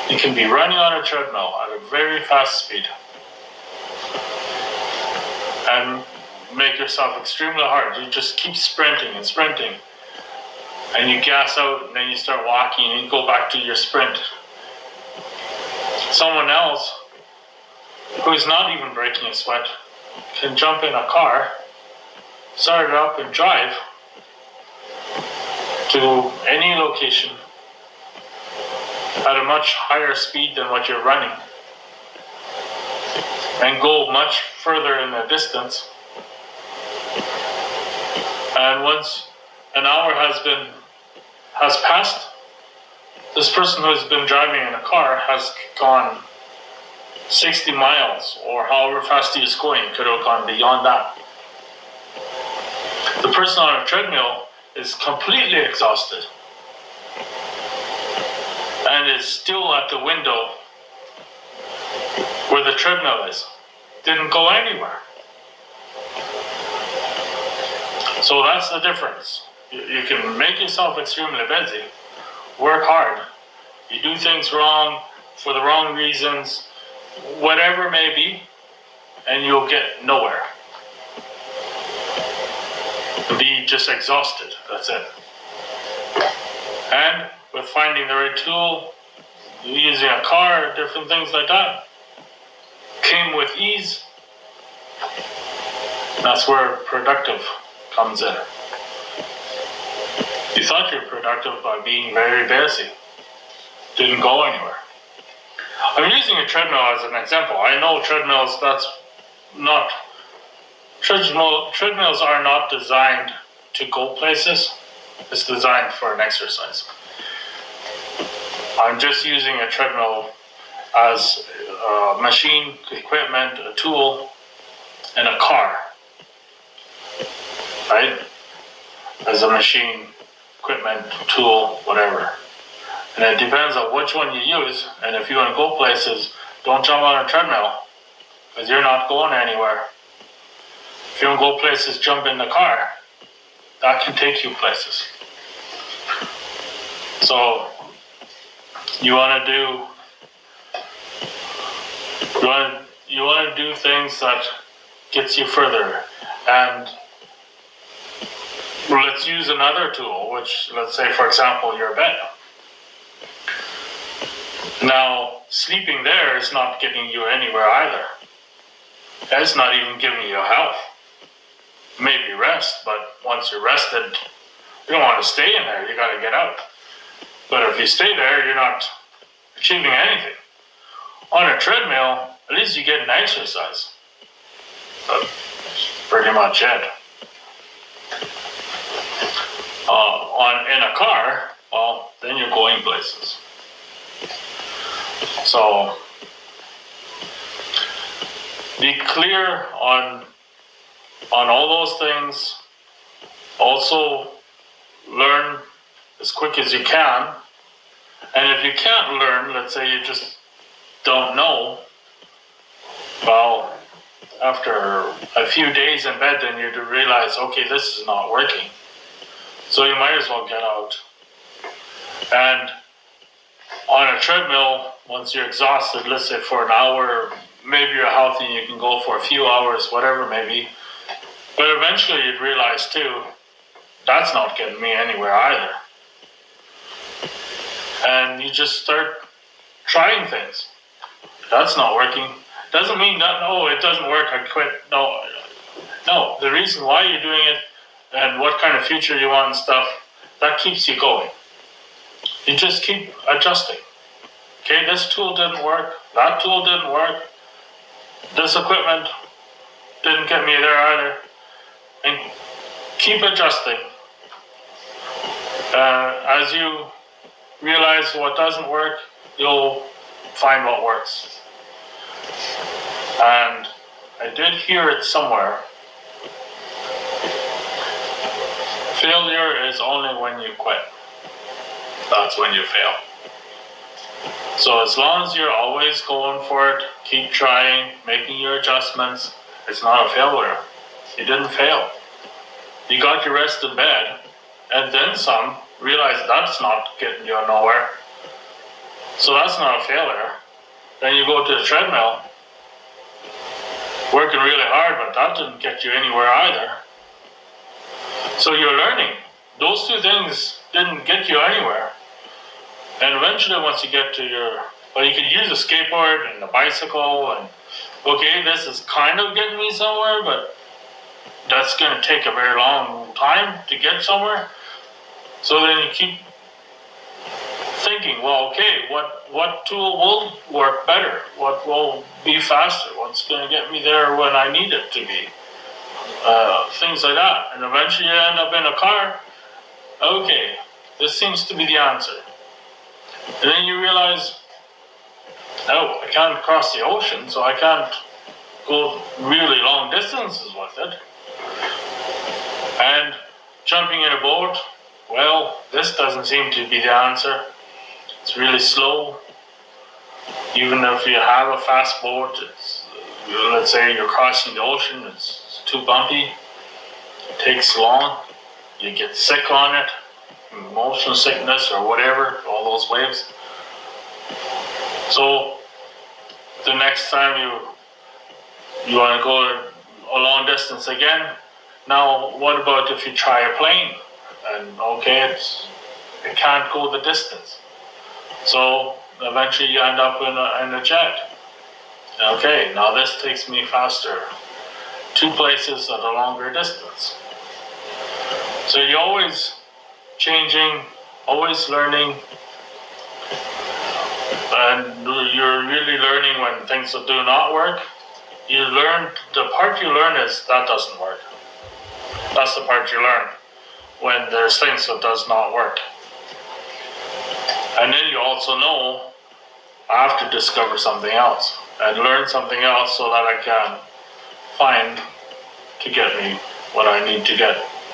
You can be running on a treadmill at a very fast speed and make yourself extremely hard. You just keep sprinting and sprinting, and you gas out, and then you start walking, and you go back to your sprint. Someone else who's not even breaking a sweat can jump in a car, start it up, and drive to any location at a much higher speed than what you're running, and go much further in the distance. And once an hour has passed, this person who's been driving in a car has gone 60 miles, or however fast he is going, could have gone beyond that. The person on a treadmill is completely exhausted and is still at the window where the treadmill is. Didn't go anywhere. So that's the difference. You can make yourself extremely busy, work hard, you do things wrong for the wrong reasons, whatever it may be, and you'll get nowhere. Be just exhausted, that's it. And with finding the right tool, using a car, different things like that, came with ease. That's where productive comes in. You thought you were productive by being very busy. Didn't go anywhere. I'm using a treadmill as an example. I know treadmills, treadmills are not designed to go places. It's designed for an exercise. I'm just using a treadmill as a machine, equipment, a tool, and a car. Right? As a machine, equipment, tool, whatever. And it depends on which one you use. And if you want to go places, don't jump on a treadmill, because you're not going anywhere. If you want to go places, jump in the car. That can take you places. So you want to do things that gets you further. And let's use another tool, which, let's say, for example, your bed. Now, sleeping there is not getting you anywhere either. It's not even giving you health. Maybe rest, but once you're rested, you don't want to stay in there. You got to get out. But if you stay there, you're not achieving anything. On a treadmill, at least you get an exercise. That's pretty much it. In a car, well, then you're going places. So be clear on all those things. Also learn as quick as you can. And if you can't learn, let's say you just don't know, well, after a few days in bed, then you realize, okay, this is not working. So you might as well get out. And on a treadmill, once you're exhausted, let's say for an hour, maybe you're healthy and you can go for a few hours, whatever it may be. But eventually you'd realize too, that's not getting me anywhere either. And you just start trying things. That's not working. Doesn't mean that, no, it doesn't work, I quit. No, the reason why you're doing it and what kind of future you want and stuff, that keeps you going. You just keep adjusting. Okay, this tool didn't work, that tool didn't work, this equipment didn't get me there either. And keep adjusting. As you realize what doesn't work, you'll find what works. And I did hear it somewhere. Failure is only when you quit. That's when you fail. So as long as you're always going for it, keep trying, making your adjustments, it's not a failure. You didn't fail. You got your rest in bed, and then some, realize that's not getting you nowhere. So that's not a failure. Then you go to the treadmill, working really hard, but that didn't get you anywhere either. So you're learning. Those two things didn't get you anywhere. And eventually once you get to you could use a skateboard and a bicycle and, okay, this is kind of getting me somewhere, but that's going to take a very long time to get somewhere. So then you keep thinking, well, okay, what tool will work better? What will be faster? What's going to get me there when I need it to be? Things like that. And eventually you end up in a car. Okay, this seems to be the answer. And then you realize, no, I can't cross the ocean, so I can't go really long distances with it. And jumping in a boat, well, this doesn't seem to be the answer. It's really slow. Even if you have a fast boat, let's say you're crossing the ocean, it's too bumpy, it takes long, you get sick on it, motion sickness or whatever, all those waves. So the next time you want to go a long distance again, now what about if you try a plane? And okay, it can't go the distance. So eventually you end up in a jet. Okay, now this takes me faster. 2 places at a longer distance. So you're always changing, always learning, and you're really learning when things do not work. You learn, the part you learn is that doesn't work. That's the part you learn when there's things that does not work. And then you also know I have to discover something else and learn something else so that I can find to get me what I need to get.